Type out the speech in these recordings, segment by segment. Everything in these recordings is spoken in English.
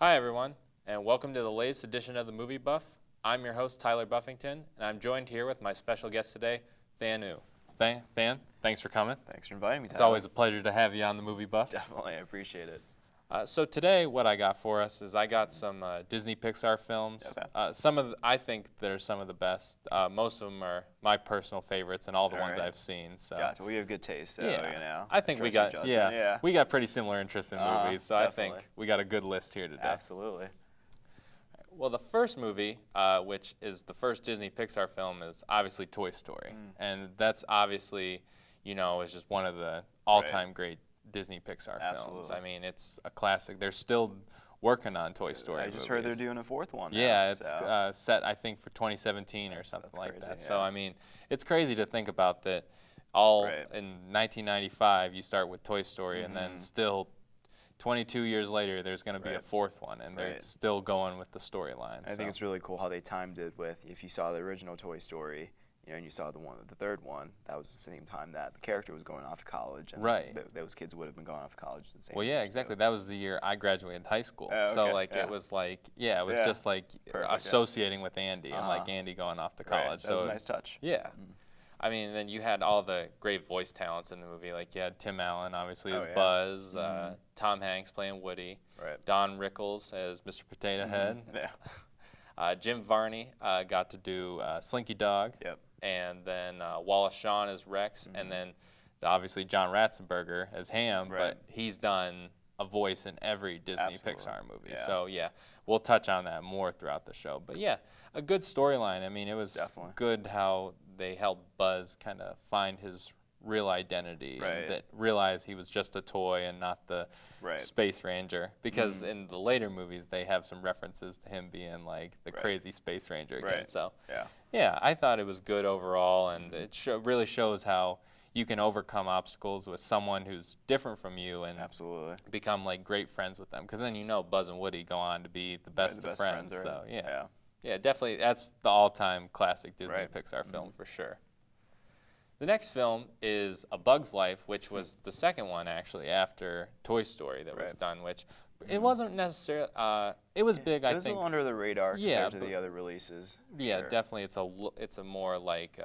Hi everyone, and welcome to the latest edition of the Movie Buff. I'm your host, Tyler Buffington, and I'm joined here with my special guest today, Than U. Than, thanks for coming. Thanks for inviting me, Tyler. It's always a pleasure to have you on the Movie Buff. Definitely, I appreciate it. So today, what I got for us is I got some Disney Pixar films. Okay. I think they're some of the best. Most of them are my personal favorites and all the ones right. I've seen. So Gotcha. We have good taste, so, yeah, you know. I think we got we got pretty similar interests in Uh-huh, movies. So definitely. I think we got a good list here today. Absolutely. Well, the first movie, which is the first Disney Pixar film, is obviously Toy Story. And that's obviously, you know, is just one of the all-time great Disney Pixar films. I mean, it's a classic. They're still working on Toy Story I just heard they're doing a fourth one now, yeah, it's set, I think, for 2017 or something like crazy, that. yeah. So, I mean, it's crazy to think about that all in 1995, you start with Toy Story, and then still 22 years later, there's going to be a fourth one, and they're still going with the storyline. I think it's really cool how they timed it with, if you saw the original Toy Story, you know, and you saw the third one, that was the same time that the character was going off to college, and those kids would have been going off to college at the same time. Well, yeah, exactly. That was the year I graduated high school. So, like, it was like, it was just like associating with Andy and like Andy going off to college. That was a nice touch. Yeah. I mean, then you had all the great voice talents in the movie. Like, you had Tim Allen, obviously, as Buzz, Tom Hanks playing Woody, Don Rickles as Mr. Potato Head. Jim Varney got to do Slinky Dog. And then Wallace Shawn as Rex, and then obviously John Ratzenberger as Ham, but he's done a voice in every Disney Pixar movie. So yeah, we'll touch on that more throughout the show. But yeah, a good storyline. I mean, it was good how they helped Buzz kind of find his real identity, and that realize he was just a toy and not the Space Ranger. Because in the later movies, they have some references to him being like the crazy Space Ranger again. So yeah, I thought it was good overall, and it really shows how you can overcome obstacles with someone who's different from you and become like great friends with them. Because then you know Buzz and Woody go on to be the best of friends. So yeah, definitely that's the all-time classic Disney Pixar film for sure. The next film is A Bug's Life, which was the second one actually after Toy Story that was done, which it wasn't necessarily, it was big, I think. It was a little under the radar compared to the other releases. Yeah, definitely it's a more like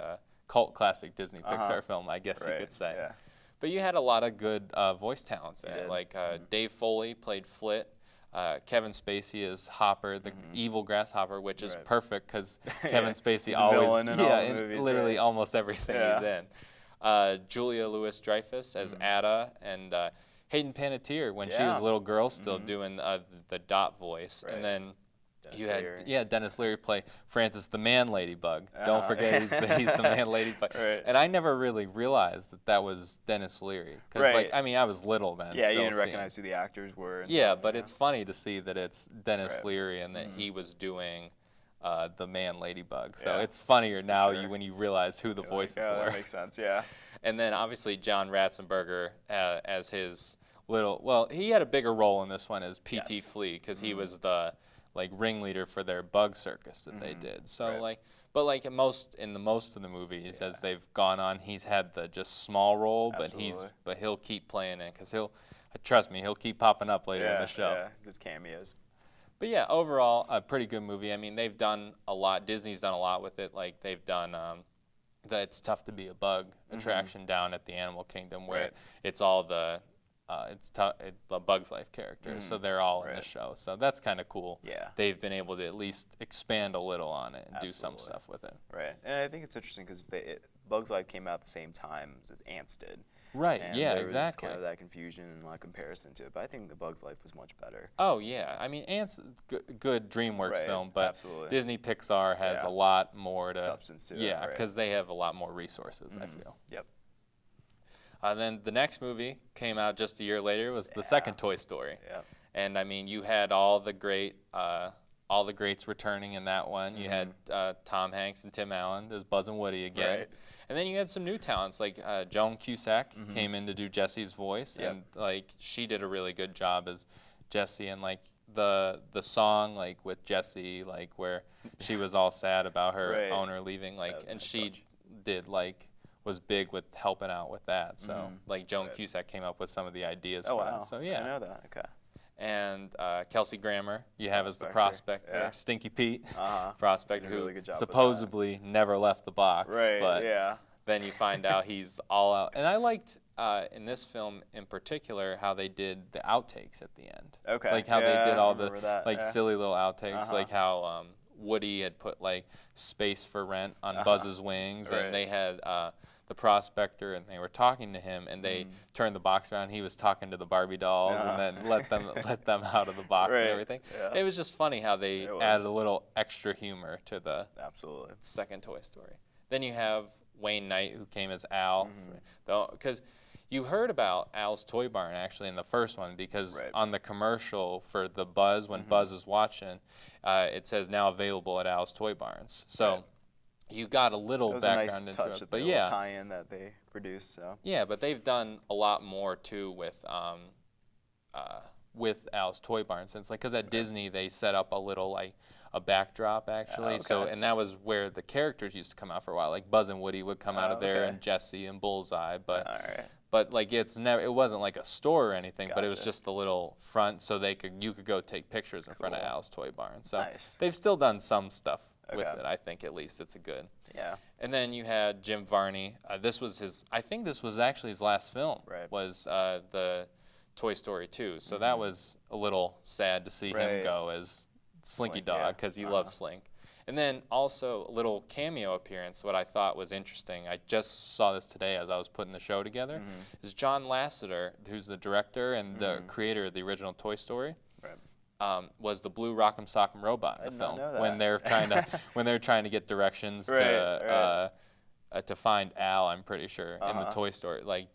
cult classic Disney Pixar film, I guess you could say. But you had a lot of good voice talents in it, like Dave Foley played Flit. Kevin Spacey is Hopper, the evil grasshopper, which is perfect because Kevin Spacey always, in movies, literally almost everything he's in. Julia Louis-Dreyfus as Ada, and Hayden Panettiere when she was a little girl still doing the Dot voice, and then you had Dennis Leary play Francis the Man Ladybug. Don't forget he's the Man Ladybug. And I never really realized that was Dennis Leary because like I mean I was little then. Yeah, you didn't recognize who the actors were. Yeah, but it's funny to see that it's Dennis Leary and that he was doing the Man Ladybug. So it's funnier now when you realize who the voices were. That makes sense. Yeah. And then obviously John Ratzenberger as his little. Well, he had a bigger role in this one as P.T. Flea because he was the like ringleader for their bug circus that they did. So like, but like in most of the movies as they've gone on, he's had the just small role, but he'll keep playing it because trust me, he'll keep popping up later in the show. Yeah, just cameos. But yeah, overall a pretty good movie. I mean, they've done a lot. Disney's done a lot with it. Like they've done the It's Tough to Be a Bug attraction down at the Animal Kingdom where it's all the Bug's Life characters, so they're all in the show. So that's kind of cool. Yeah, they've been able to at least expand a little on it and do some stuff with it. Right, and I think it's interesting because Bug's Life came out at the same time as Ants did. Right. And yeah. there was Exactly. kind of that confusion and like comparison to it, but I think the Bug's Life was much better. Oh yeah, I mean Ants, good DreamWorks film, but Disney Pixar has a lot more substance to it. Yeah, because they have a lot more resources. I feel. Yep. Then the next movie came out just a year later was the second Toy Story. Yeah. And I mean, you had all the greats returning in that one. You had Tom Hanks and Tim Allen as Buzz and Woody again. And then you had some new talents like Joan Cusack came in to do Jessie's voice, and like she did a really good job as Jessie, and like the song like with Jessie, like where she was all sad about her owner leaving, like, and she did like was big with helping out with that. So like Joan Cusack came up with some of the ideas for that. So yeah. I know that. Okay. And Kelsey Grammer you have as the prospector, yeah. Stinky Pete, prospector really who supposedly never left the box. Right, but yeah. Then you find out he's all out. And I liked, in this film in particular, how they did the outtakes at the end. Okay. Like how they did all the that, silly little outtakes, like how Woody had put like space for rent on Buzz's wings, and they had the prospector, and they were talking to him, and they turned the box around. He was talking to the Barbie dolls, and then let them out of the box and everything. Yeah. It was just funny how they added a little extra humor to the second Toy Story. Then you have Wayne Knight, who came as Al, because you heard about Al's Toy Barn actually in the first one, because on the commercial for the Buzz, when Buzz is watching, it says now available at Al's Toy Barns. So you got a little background into it, but yeah, tie-in that they produced. So yeah, but they've done a lot more too with Al's Toy Barn, since because at Disney they set up a little a backdrop actually. So and that was where the characters used to come out for a while. Like Buzz and Woody would come out of there, and Jessie and Bullseye. But it wasn't like a store or anything. But it was just the little front, so you could go take pictures in front of Al's Toy Barn. So they've still done some stuff with it. I think at least it's a good. Yeah. And then you had Jim Varney. This was I think this was actually his last film. Was the Toy Story 2. So that was a little sad to see him go as Slinky Dog, because he loves Slink. And then also a little cameo appearance, what I thought was interesting, I just saw this today as I was putting the show together, is John Lasseter, who's the director and the creator of the original Toy Story, was the blue Rock'em Sock'em robot in the film. When they're trying to get directions to find Al, I'm pretty sure, in the Toy Story. Like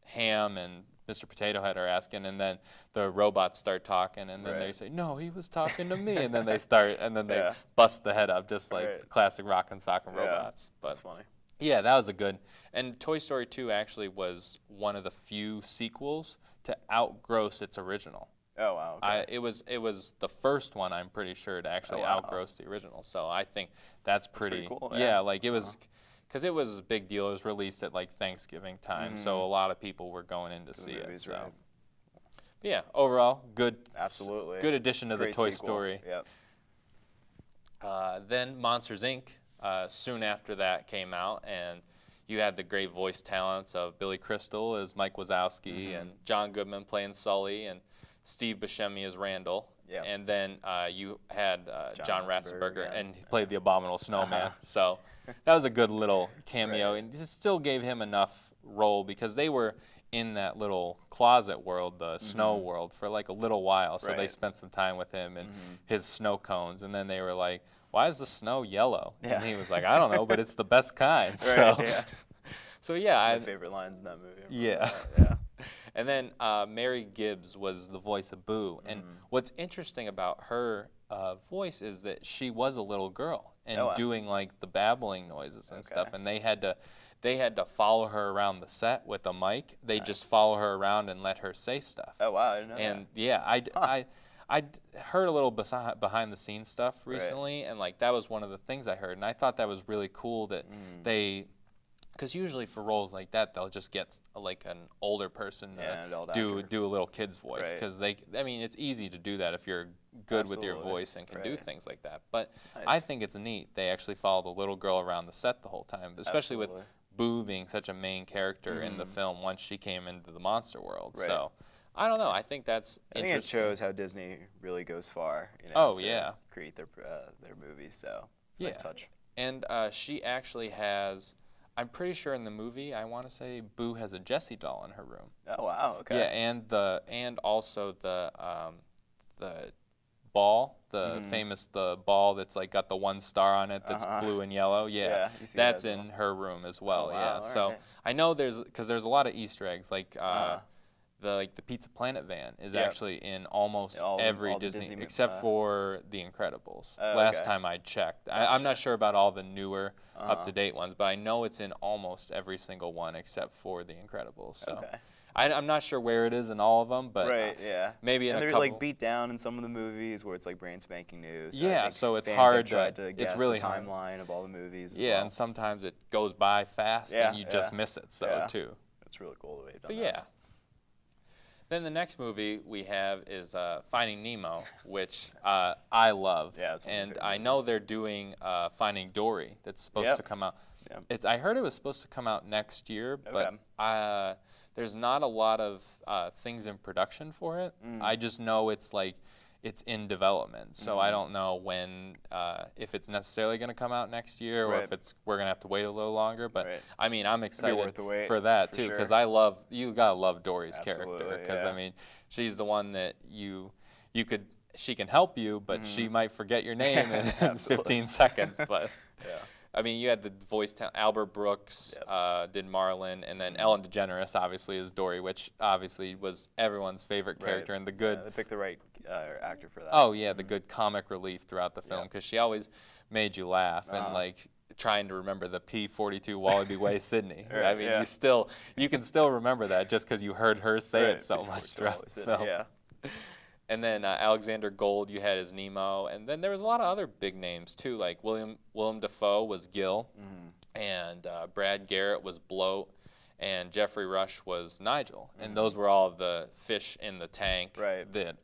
Ham and Mr. Potato Head are asking, and then the robots start talking, and then they say, "No, he was talking to me," and then they they bust the head up, just like classic Rock'em Sock'em robots. But that's funny. Yeah, that was a good. And Toy Story 2 actually was one of the few sequels to outgross its original. Oh wow! Okay. It was the first one, I'm pretty sure, to actually outgross the original. So I think that's pretty cool. Yeah, like it was. Because it was a big deal. It was released at like Thanksgiving time, so a lot of people were going in to see it. So, but yeah, overall, good, good addition to the Toy Story. Yep. Then Monsters Inc. Soon after that came out, and you had the great voice talents of Billy Crystal as Mike Wazowski, and John Goodman playing Sully, and Steve Buscemi as Randall. Yep. And then you had John Ratzenberger, and he played the Abominable Snowman. So that was a good little cameo, and it still gave him enough role because they were in that little closet world, the snow world, for like a little while. So they spent some time with him and his snow cones, and then they were like, "Why is the snow yellow?" And he was like, "I don't know, but it's the best kind." So yeah, my favorite lines in that movie. Yeah. And then Mary Gibbs was the voice of Boo. And what's interesting about her voice is that she was a little girl and doing like the babbling noises and stuff. And they had to follow her around the set with a mic. They just follow her around and let her say stuff. Oh wow, I didn't know and yeah, I heard a little behind the scenes stuff recently, and like that was one of the things I heard, and I thought that was really cool that they. Because usually for roles like that, they'll just get like an older person to do a little kid's voice. Because it's easy to do that if you're good with your voice and can do things like that. But I think it's neat. They actually follow the little girl around the set the whole time, especially with Boo being such a main character in the film once she came into the monster world. So I don't know. I think that's interesting. I think it shows how Disney really goes far. To create their movies. So it's a nice touch. And she actually has. I'm pretty sure in the movie, I want to say Boo has a Jessie doll in her room. Oh wow! Okay. Yeah, and also the ball, the famous ball that's like got the one star on it that's blue and yellow. Yeah, that's in her room as well. Oh, wow. So I know there's a lot of Easter eggs like. The Pizza Planet van is actually in almost every Disney except for The Incredibles. Last time I checked. I'm not sure about all the newer, up-to-date ones, but I know it's in almost every single one except for The Incredibles. So I'm not sure where it is in all of them, but maybe in a couple. And they're like beat down in some of the movies where it's like brand spanking new. So so it's hard to it's really the timeline of all the movies. Yeah, and sometimes it goes by fast and you just miss it. So too. It's really cool the way they've done that. But Then the next movie we have is Finding Nemo, which I loved. Yeah, and I know they're doing Finding Dory that's supposed to come out. Yep. I heard it was supposed to come out next year, but there's not a lot of things in production for it. I just know it's like it's in development, so I don't know when, if it's necessarily going to come out next year or if we're going to have to wait a little longer. But I mean, I'm excited for that too, because you gotta love Dory's character, because I mean, she's the one that she can help you, but she might forget your name in 15 seconds. But I mean, you had the voice talent. Albert Brooks did Marlin, and then Ellen DeGeneres obviously is Dory, which obviously was everyone's favorite character and the good. They picked the right actor for that. Oh yeah, the good comic relief throughout the film, because she always made you laugh and like trying to remember the P-42 Wallaby Way Sydney. I mean, you can still remember that just because you heard her say it so much throughout the film. And then Alexander Gold, you had as Nemo, and then there was a lot of other big names too, like Willem Dafoe was Gil, and Brad Garrett was Bloat, and Jeffrey Rush was Nigel, and those were all the fish in the tank that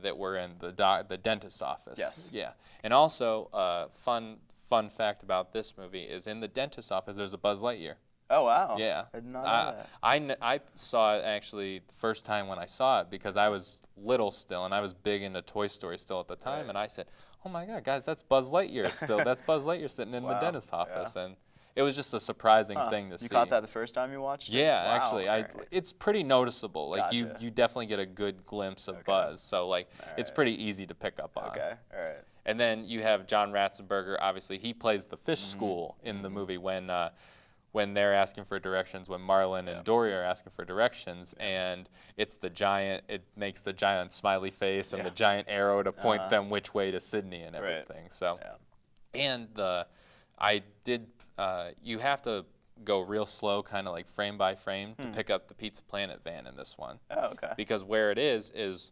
that were in the dentist's office. Yes. Yeah, and also fun fact about this movie is in the dentist's office there's a Buzz Lightyear. Oh, wow. Yeah. I did not know that. I saw it actually the first time when I saw it, because I was little still, and I was big into Toy Story still at the time, and I said, oh my God, guys, that's Buzz Lightyear still. That's Buzz Lightyear sitting in the dentist's office. And it was just a surprising thing to see. You caught that the first time you watched it? Yeah, actually. It's pretty noticeable. Like, you definitely get a good glimpse of Buzz. So, like, it's pretty easy to pick up on. Okay, all right. And then you have John Ratzenberger. Obviously, he plays the fish school in the movie when they're asking for directions, when Marlin and Dory are asking for directions, and it's the giant, it makes the giant smiley face and the giant arrow to point them which way to Sydney and everything. So, and you have to go real slow, kind of like frame by frame, to pick up the Pizza Planet van in this one. Oh, okay. Because where it is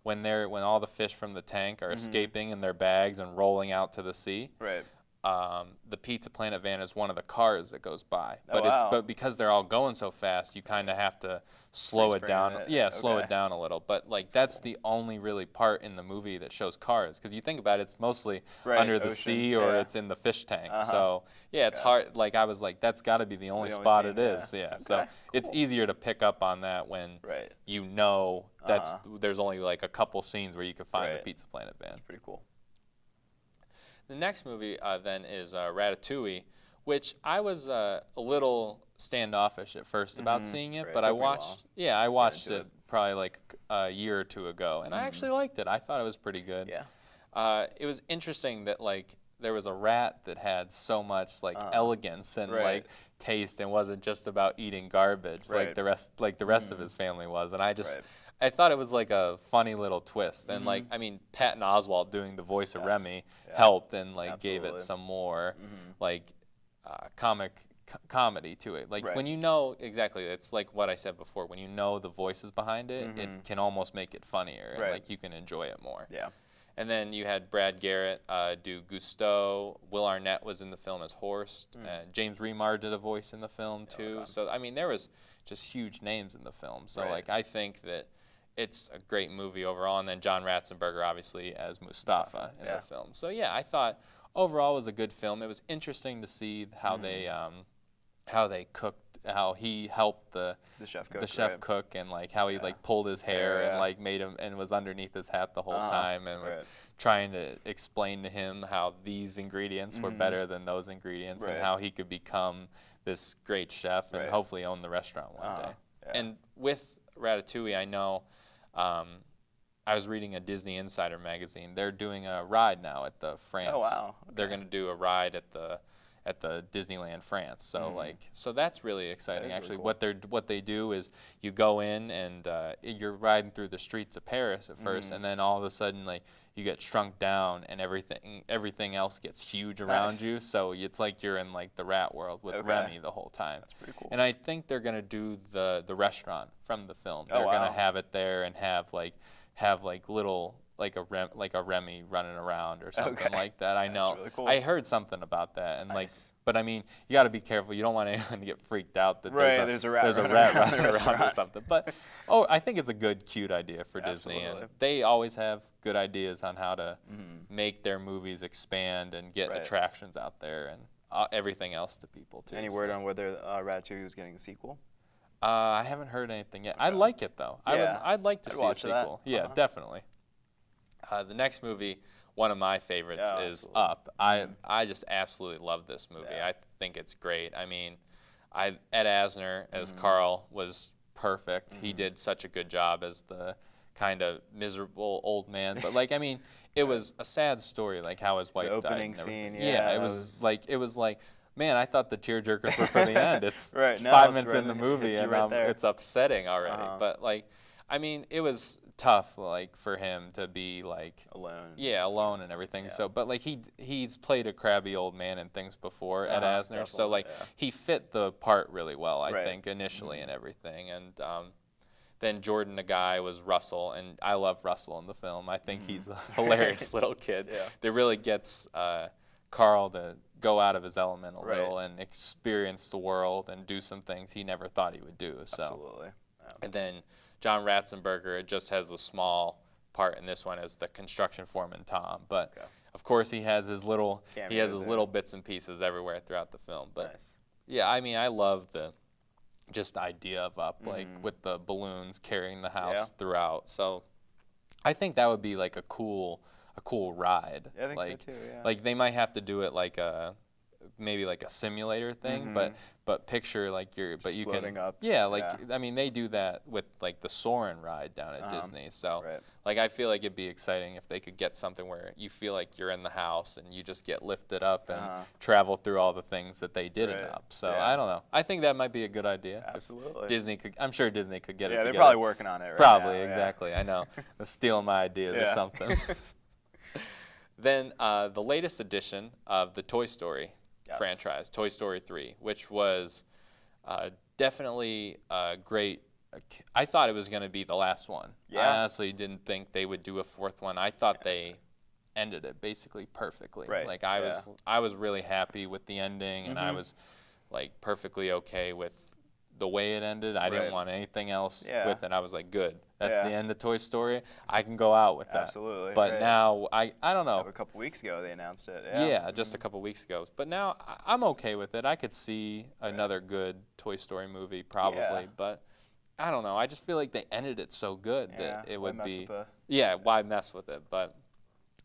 when all the fish from the tank are escaping in their bags and rolling out to the sea. Right. The Pizza Planet van is one of the cars that goes by, but because they're all going so fast, you kind of have to slow it down. Slow it down a little. But like that's the only really part in the movie that shows cars, because you think about it, it's mostly under the sea or it's in the fish tank. So yeah, it's hard. Like I was like, that's got to be the only spot it is. Yeah. So it's easier to pick up on that when you know there's only like a couple scenes where you can find the Pizza Planet van. That's pretty cool. The next movie then is Ratatouille, which I was a little standoffish at first about seeing it, but I watched it probably like a year or two ago, and I actually liked it. I thought it was pretty good. Yeah. It was interesting that like there was a rat that had so much like elegance and like taste, and wasn't just about eating garbage like the rest of his family was, and I thought it was like a funny little twist, and like I mean, Patton Oswalt doing the voice of Remy helped and like gave it some more like comedy to it. Like when you know exactly, it's like what I said before. When you know the voices behind it, it can almost make it funnier, and like you can enjoy it more. Yeah. And then you had Brad Garrett do Gusteau. Will Arnett was in the film as Horst. James Remar did a voice in the film too. So I mean, there was just huge names in the film. So like I think that it's a great movie overall. And then John Ratzenberger obviously as Mustafa in the film. So yeah, I thought overall it was a good film. It was interesting to see how they cooked, how he helped the chef cook, and like how he like pulled his hair and like made him, and was underneath his hat the whole time, and was trying to explain to him how these ingredients were better than those ingredients, and how he could become this great chef and hopefully own the restaurant one day. And with Ratatouille, I know I was reading a Disney Insider magazine. They're doing a ride now at the France. Oh wow! Okay. They're going to do a ride at the Disneyland France. So so that's really exciting. Actually, really cool. What they do is you go in and you're riding through the streets of Paris at first, and then all of a sudden like you get shrunk down and everything else gets huge around you. So it's like you're in like the rat world with Remy the whole time. That's pretty cool. And I think they're gonna do the restaurant from the film. They're gonna have it there and have like little like a Remy running around or something like that. I know. That's really cool. I heard something about that, and but I mean, you got to be careful. You don't want anyone to get freaked out that there's a rat running around or something. But I think it's a good, cute idea for Disney, and they always have good ideas on how to make their movies expand and get attractions out there and everything else to people too. Any word on whether Ratatouille is getting a sequel? I haven't heard anything yet. I'd like it though. I'd like to see a sequel. Yeah, definitely. The next movie, one of my favorites, is Up. I just absolutely love this movie. I think it's great. I mean, Ed Asner as Carl was perfect. He did such a good job as the kind of miserable old man. But like, I mean, it was a sad story, like how his wife died. The opening scene, it was like, man, I thought the tearjerkers were for the end. It's 5 minutes in the movie, and it's upsetting already. But like, I mean, it was tough, like, for him to be like alone. Yeah, alone and everything. So, but like he's played a crabby old man in things before, Ed Asner. So like he fit the part really well, I think, initially and everything. And then Jordan, the guy, was Russell, and I love Russell in the film. I think he's a hilarious little kid. That really gets Carl to go out of his element a little and experience the world and do some things he never thought he would do. So. Absolutely. And then John Ratzenberger just has a small part in this one as the construction foreman Tom, but of course he has his little little bits and pieces everywhere throughout the film. But yeah, I mean, I love the idea of Up, like with the balloons carrying the house throughout. So I think that would be like a cool ride. Yeah, I think like, so too. Yeah. Like they might have to do it like maybe like a simulator thing, but picture like you can up. I mean, they do that with like the Soarin' ride down at Disney. So like I feel like it'd be exciting if they could get something where you feel like you're in the house and you just get lifted up and travel through all the things that they did in Up. So I don't know. I think that might be a good idea. Absolutely. I'm sure Disney could get it together. They're probably working on it right Probably, now. exactly. I know. They're stealing my ideas or something. Then the latest edition of the Toy Story franchise, Toy Story 3, which was definitely great. I thought it was going to be the last one. I honestly didn't think they would do a fourth one. I thought they ended it basically perfectly. Like I was really happy with the ending, and I was like perfectly okay with the way it ended. I didn't want anything else with it. I was like, good. That's the end of Toy Story. I can go out with that. Absolutely. But now, I don't know. A couple weeks ago they announced it. Yeah, just a couple weeks ago. But now I'm okay with it. I could see another good Toy Story movie probably. But I don't know. I just feel like they ended it so good that it would be. Why mess with it? But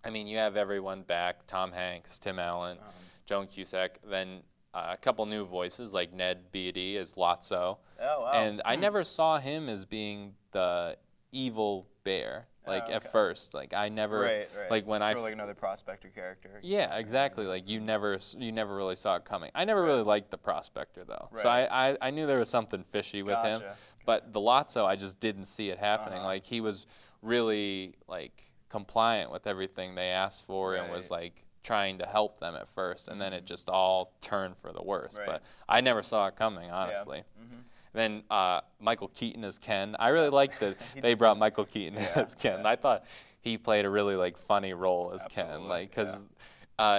I mean, you have everyone back: Tom Hanks, Tim Allen, Joan Cusack. Then a couple new voices like Ned Beatty as Lotso. Oh, wow. And I never saw him as being the evil bear. Like at first, like I never, like when sort of like another Prospector character. Yeah, exactly. Like you never really saw it coming. I never really liked the Prospector though, so I knew there was something fishy with him. But the Lotso, I just didn't see it happening. Like he was really like compliant with everything they asked for and was like trying to help them at first, and then it just all turned for the worse. But I never saw it coming, honestly. Then Michael Keaton as Ken. I really liked that they brought Michael Keaton as Ken. I thought he played a really like funny role as Ken, like because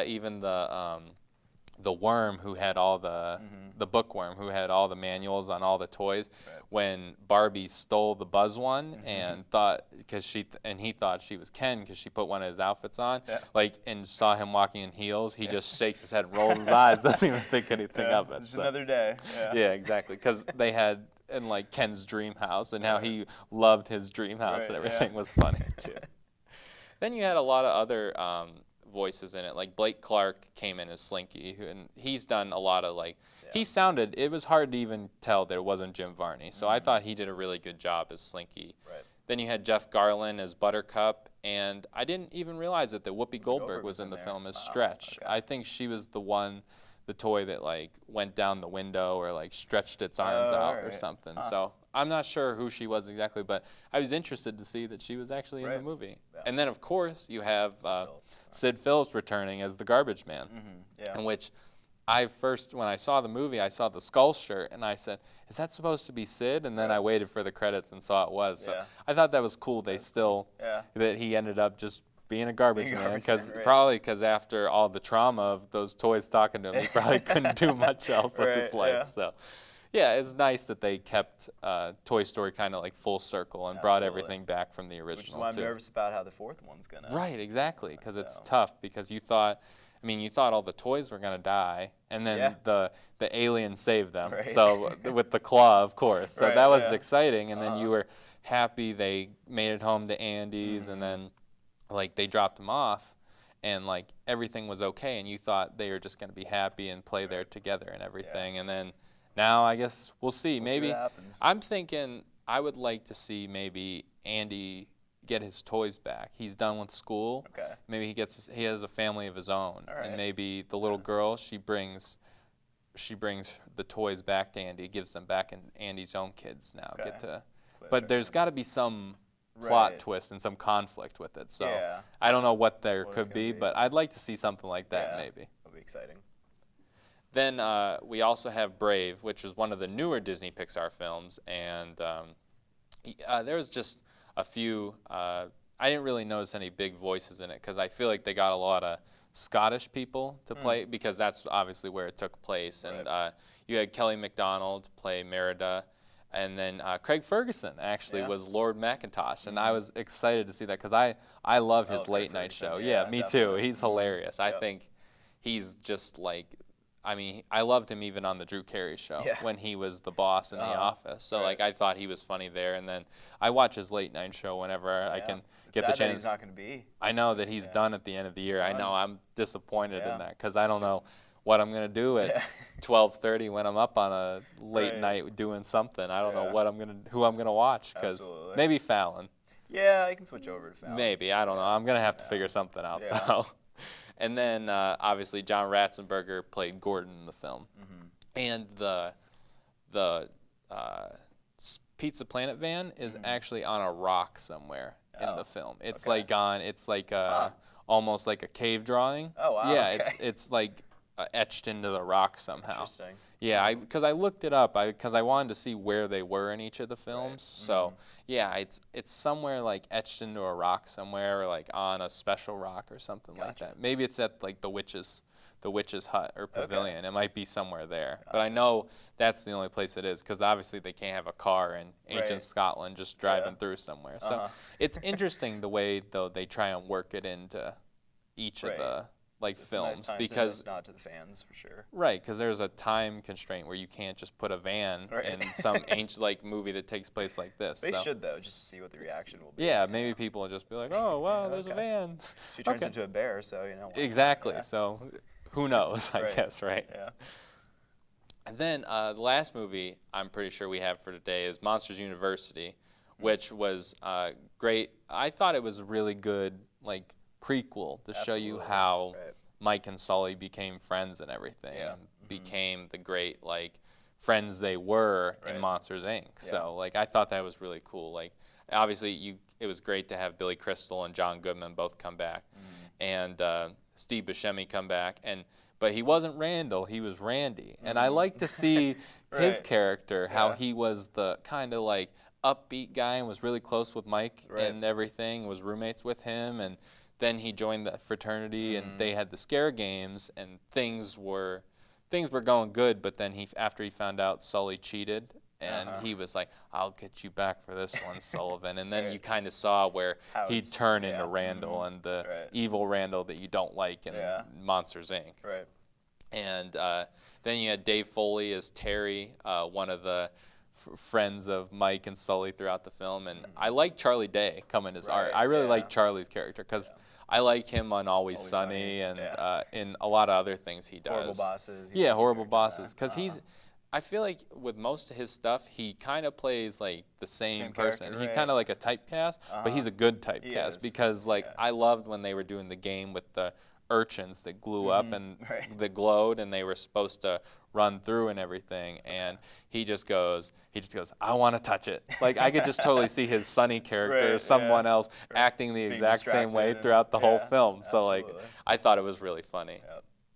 even the worm who had all the bookworm who had all the manuals on all the toys, when Barbie stole the Buzz one and thought he thought she was Ken because she put one of his outfits on, like and saw him walking in heels, he just shakes his head and rolls his eyes, doesn't even think anything of it. It's another day. Yeah, exactly, because they had in like Ken's dream house and how he loved his dream house and everything was funny too. Then you had a lot of other voices in it, like Blake Clark came in as Slinky, and he's done a lot of like it was hard to even tell that it wasn't Jim Varney, so I thought he did a really good job as Slinky. Then you had Jeff Garlin as Buttercup, and I didn't even realize that Whoopi Goldberg was in the film as Stretch. I think she was the toy that like went down the window or like stretched its arms out or something. So I'm not sure who she was exactly, but I was interested to see that she was actually in the movie. And then of course you have Sid Phillips returning as the Garbage Man, in which when I saw the movie, I saw the skull shirt, and I said, is that supposed to be Sid? And then I waited for the credits and saw it was. So I thought that was cool. They that he ended up just being a garbage man, probably because after all the trauma of those toys talking to him, he probably couldn't do much else with his life. So, yeah, it's nice that they kept Toy Story kind of like full circle and brought everything back from the original. Which is why I'm nervous about how the fourth one's gonna. Right, exactly, because it's tough because you thought. I mean, you thought all the toys were going to die, and then the alien saved them. So with the claw, of course. So that was exciting, and then you were happy they made it home to Andy's, and then like they dropped them off, and like everything was okay, and you thought they were just going to be happy and play there together and everything. And then now I guess we'll see. Maybe see what happens. I'm thinking I would like to see maybe Andy get his toys back. He's done with school. Okay. Maybe he has a family of his own, and maybe the little girl she brings the toys back to Andy, gives them back, and Andy's own kids now get to. But there's got to be some plot twist and some conflict with it. So I don't know what there could be, but I'd like to see something like that maybe. That'll be exciting. Then we also have Brave, which is one of the newer Disney Pixar films, and there was just a few. I didn't really notice any big voices in it because I feel like they got a lot of Scottish people to play because that's obviously where it took place. And you had Kelly MacDonald play Merida, and then Craig Ferguson actually was Lord Macintosh, and I was excited to see that because I love his late night show. Yeah, me too. He's hilarious. I think he's just like. I mean, I loved him even on the Drew Carey show when he was the boss in The Office. So, like, I thought he was funny there. And then I watch his late night show whenever I can get the chance. That he's not going to be. I know that he's done at the end of the year. I know I'm disappointed in that because I don't know what I'm going to do at 12:30 when I'm up on a late night doing something. I don't know who I'm going to watch because maybe Fallon. Yeah, I can switch over to Fallon. Maybe. I don't know. I'm going to have to figure something out, though. And then, obviously, John Ratzenberger played Gordon in the film. And the Pizza Planet van is actually on a rock somewhere in the film. It's like almost like a cave drawing. Oh, wow. Yeah, it's like etched into the rock somehow. Interesting. Yeah, because I looked it up because I wanted to see where they were in each of the films. So yeah, it's somewhere like etched into a rock somewhere, or like on a special rock or something like that. Maybe it's at like the witch's hut or pavilion. It might be somewhere there. But I know that's the only place it is because obviously they can't have a car in ancient Scotland just driving through somewhere. So it's interesting the way though they try and work it into each of the films nice because not to the fans for sure. Right, because there's a time constraint where you can't just put a van in some ancient movie that takes place like this. They should though, just to see what the reaction will be. Yeah, maybe people will just be like, "Oh, wow, there's a van." She turns into a bear, so you know. Exactly. So, who knows? I guess, right? Yeah. And then the last movie I'm pretty sure we have for today is Monsters University, which was great. I thought it was a really good prequel to show you how Mike and Sully became friends and everything, and became the great friends they were in Monsters Inc. So I thought that was really cool. Obviously it was great to have Billy Crystal and John Goodman both come back, and Steve Buscemi come back, but he wasn't Randall, he was Randy, and I like to see his character, how he was the kind of upbeat guy and was really close with Mike and everything, was roommates with him, and then he joined the fraternity, and they had the scare games, and things were going good. But then after he found out Sully cheated, and he was like, "I'll get you back for this one, Sullivan." And then you kind of saw where he'd turn into Randall and the evil Randall that you don't like in Monsters Inc. Right. And then you had Dave Foley as Terry, one of the friends of Mike and Sully throughout the film, and I like Charlie Day coming as Art. I really like Charlie's character because I like him on Always Sunny and in a lot of other things he does. Horrible Bosses. Yeah, Horrible Bosses. Because I feel like with most of his stuff, he kind of plays the same person. He's kind of like a typecast, but he's a good typecast because I loved when they were doing the game with the urchins that glue up and that glowed, and they were supposed to run through and everything, and he just goes, "I want to touch it." I could just totally see his Sonny character, someone else acting the exact same way throughout the whole film. So I thought it was really funny.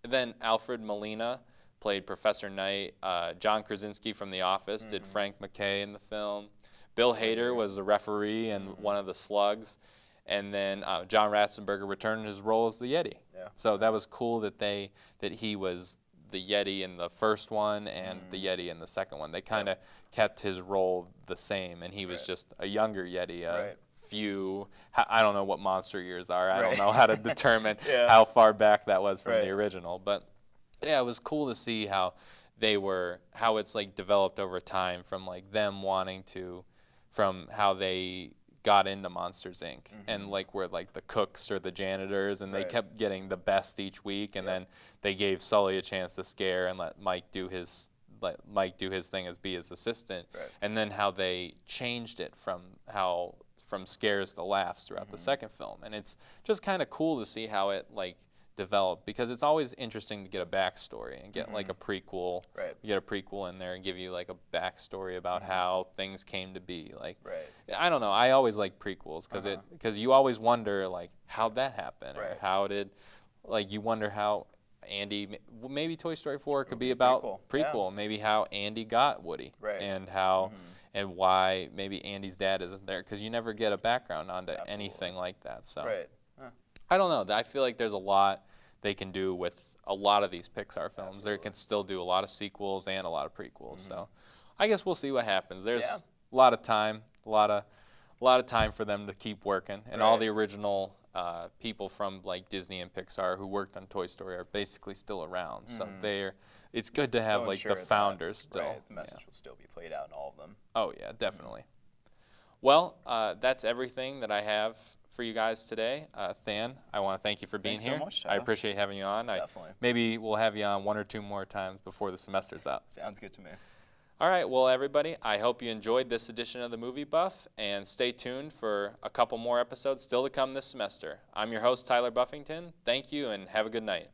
Then Alfred Molina played Professor Knight. John Krasinski from The Office did Frank McKay in the film. Bill Hader was the referee and one of the slugs. And then John Ratzenberger returned his role as the Yeti. Yeah. So that was cool that he was the Yeti in the first one and the Yeti in the second one. They kind of kept his role the same, and he was just a younger Yeti. I don't know what monster years are. I don't know how to determine how far back that was from the original. But yeah, it was cool to see how it's like developed over time from like them wanting to, from how they got into Monsters Inc. And like where like the cooks or the janitors, and they kept getting the best each week, and then they gave Sully a chance to scare and let Mike do his thing as be his assistant, and then how they changed it from scares to laughs throughout the second film. And it's just kind of cool to see how it like developed, because it's always interesting to get a backstory and get like a prequel. You get a prequel in there and give you like a backstory about how things came to be. Like, I don't know. I always like prequels because you always wonder like how'd that happen, or how did, like, you wonder how Andy, maybe Toy Story 4 could be about prequel. Maybe how Andy got Woody, and how and why maybe Andy's dad isn't there, because you never get a background onto anything like that. So. I don't know. I feel like there's a lot they can do with a lot of these Pixar films. They can still do a lot of sequels and a lot of prequels. So I guess we'll see what happens. There's a lot of time, a lot of time for them to keep working. And all the original people from like Disney and Pixar who worked on Toy Story are basically still around. So it's good to have like the founders still. The message will still be played out in all of them. Oh yeah, definitely. Well, that's everything that I have for you guys today. Than, I want to thank you for being here. Thanks so much, I appreciate having you on. Definitely. Maybe we'll have you on 1 or 2 more times before the semester's out. Sounds good to me. All right, well, everybody, I hope you enjoyed this edition of the Movie Buff, and stay tuned for a couple more episodes still to come this semester. I'm your host, Tyler Buffington. Thank you, and have a good night.